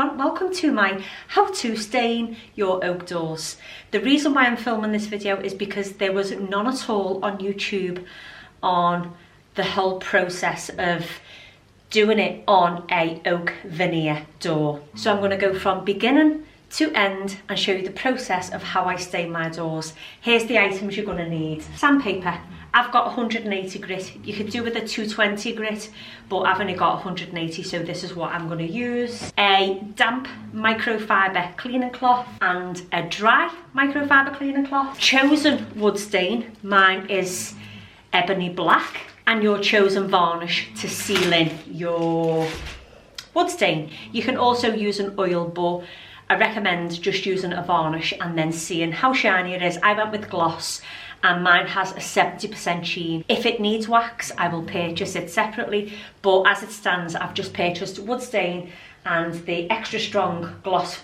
everyone, welcome to my how to stain your oak doors. The reason why I'm filming this video is because there was none at all on YouTube on the whole process of doing it on a oak veneer door. So I'm going to go from beginning to end and show you the process of how I stain my doors. Here's the items you're going to need. Sandpaper. I've got 180 grit. You could do with a 220 grit, but I've only got 180, so this is what I'm going to use. A damp microfiber cleaning cloth and a dry microfiber cleaning cloth. Chosen wood stain. Mine is Ebony black, and your chosen varnish to seal in your wood stain. You can also use an oil, but I recommend just using a varnish and then seeing how shiny it is. I went with gloss and mine has a 70% sheen. If it needs wax, I will purchase it separately, but as it stands, I've just purchased wood stain and the extra strong gloss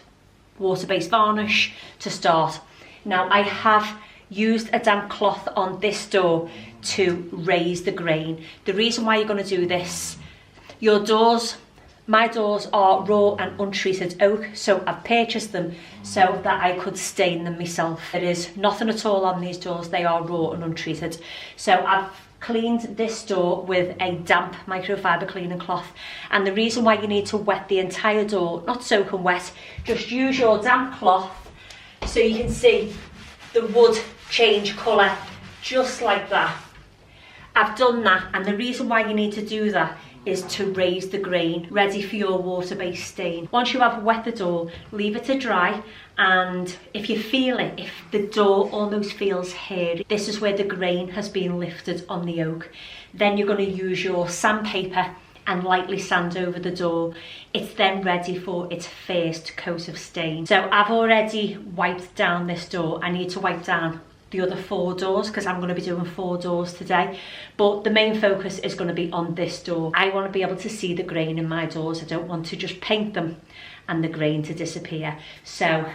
water-based varnish to start. Now, I have used a damp cloth on this door to raise the grain. The reason why you're going to do this, your doors, my doors are raw and untreated oak, so I've purchased them so that I could stain them myself. There is nothing at all on these doors, they are raw and untreated. So I've cleaned this door with a damp microfiber cleaning cloth, and the reason why you need to wet the entire door, not soaking wet, just use your damp cloth so you can see the wood change colour just like that. I've done that, and the reason why you need to do that is to raise the grain, ready for your water-based stain. Once you have wet the door, leave it to dry, and if you feel it, if the door almost feels hairy, this is where the grain has been lifted on the oak. Then you're going to use your sandpaper and lightly sand over the door. It's then ready for its first coat of stain. So I've already wiped down this door. I need to wipe down the other 4 doors because I'm going to be doing 4 doors today, but the main focus is going to be on this door. I want to be able to see the grain in my doors. I don't want to just paint them and the grain to disappear. So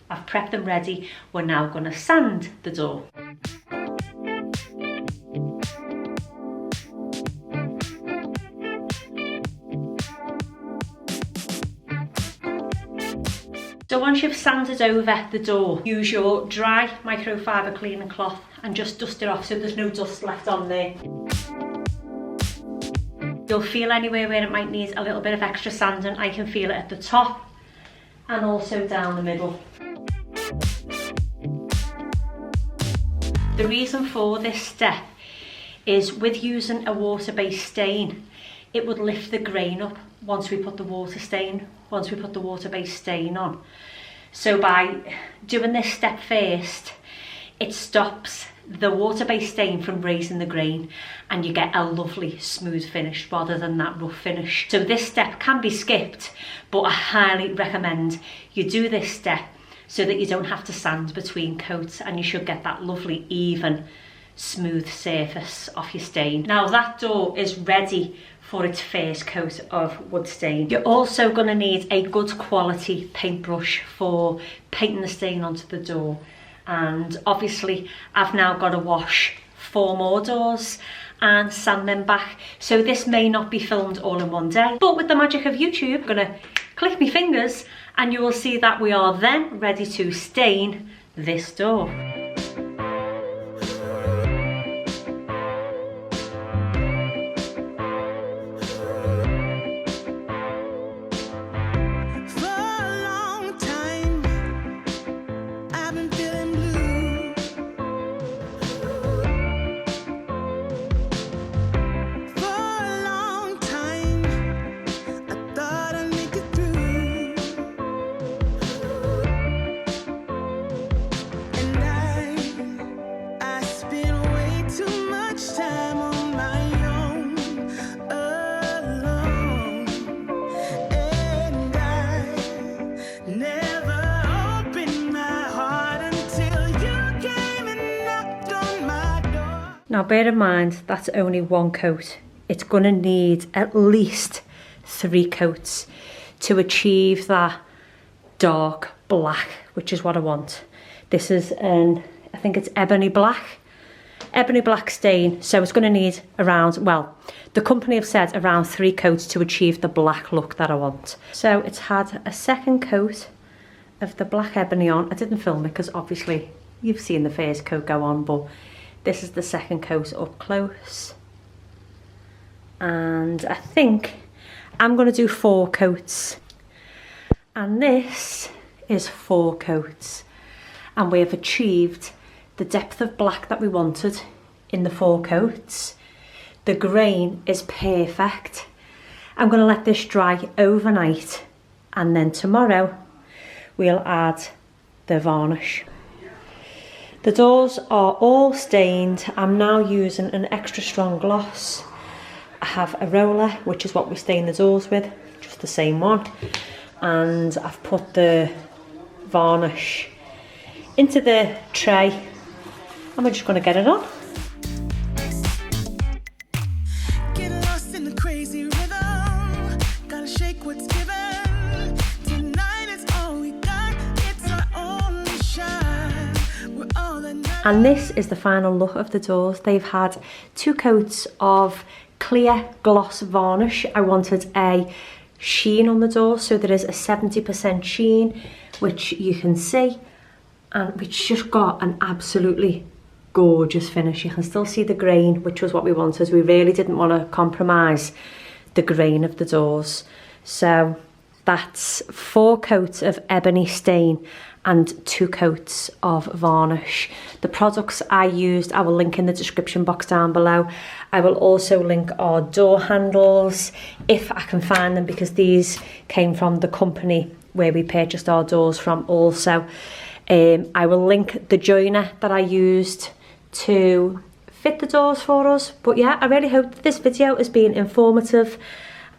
I've prepped them ready. We're now going to sand the door. So once you've sanded over the door, use your dry microfiber cleaning cloth and just dust it off so there's no dust left on there. You'll feel anywhere where it might need a little bit of extra sanding. I can feel it at the top and also down the middle. The reason for this step is with using a water-based stain, it would lift the grain up once we put the water-based stain on. So by doing this step first, it stops the water-based stain from raising the grain and you get a lovely smooth finish rather than that rough finish. So this step can be skipped, but I highly recommend you do this step so that you don't have to sand between coats, and you should get that lovely even smooth surface off your stain. Now that door is ready for its first coat of wood stain. You're also going to need a good quality paintbrush for painting the stain onto the door, and obviously I've now got to wash 4 more doors and sand them back, so this may not be filmed all in one day, but with the magic of YouTube, I'm going to click my fingers and you will see that we are then ready to stain this door. Now bear in mind, that's only 1 coat. It's going to need at least 3 coats to achieve that dark black, which is what I want. This is I think it's Ebony black, Ebony black stain, so it's going to need around, well, the company have said around 3 coats to achieve the black look that I want. So it's had a second coat of the black ebony on. I didn't film it because obviously you've seen the first coat go on, but this is the second coat up close. And I think I'm going to do 4 coats. And this is 4 coats. And we have achieved the depth of black that we wanted in the 4 coats. The grain is perfect. I'm going to let this dry overnight, and then tomorrow we'll add the varnish. The doors are all stained. I'm now using an extra strong gloss. I have a roller, which is what we stain the doors with, just the same one. And I've put the varnish into the tray, and we're just going to get it on. Get lost in the crazy rhythm. Gotta shake what's given. Tonight is all we got. It's our only shine. We're all the and this is the final look of the doors. They've had 2 coats of clear gloss varnish. I wanted a sheen on the door, so there is a 70% sheen, which you can see, and which just got an absolutely gorgeous finish. You can still see the grain, which was what we wanted. We really didn't want to compromise the grain of the doors. So that's 4 coats of ebony stain and 2 coats of varnish. The products I used, I will link in the description box down below. I will also link our door handles if I can find them, because these came from the company where we purchased our doors from also. I will link the joiner that I used to fit the doors for us. But yeah, I really hope that this video has been informative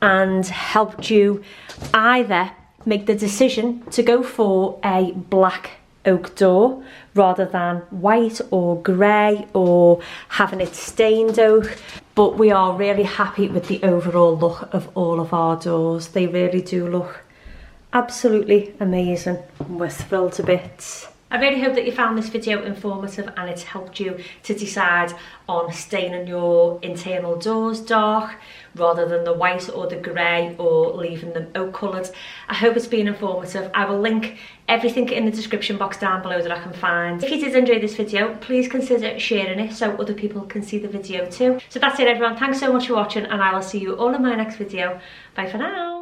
and helped you either make the decision to go for a black oak door rather than white or grey or having it stained oak. But we are really happy with the overall look of all of our doors. They really do look absolutely amazing. We're thrilled to bits. I really hope that you found this video informative and it's helped you to decide on staining your internal doors dark rather than the white or the grey or leaving them oak coloured. I hope it's been informative. I will link everything in the description box down below that I can find. If you did enjoy this video, please consider sharing it so other people can see the video too. So that's it everyone, thanks so much for watching, and I will see you all in my next video. Bye for now.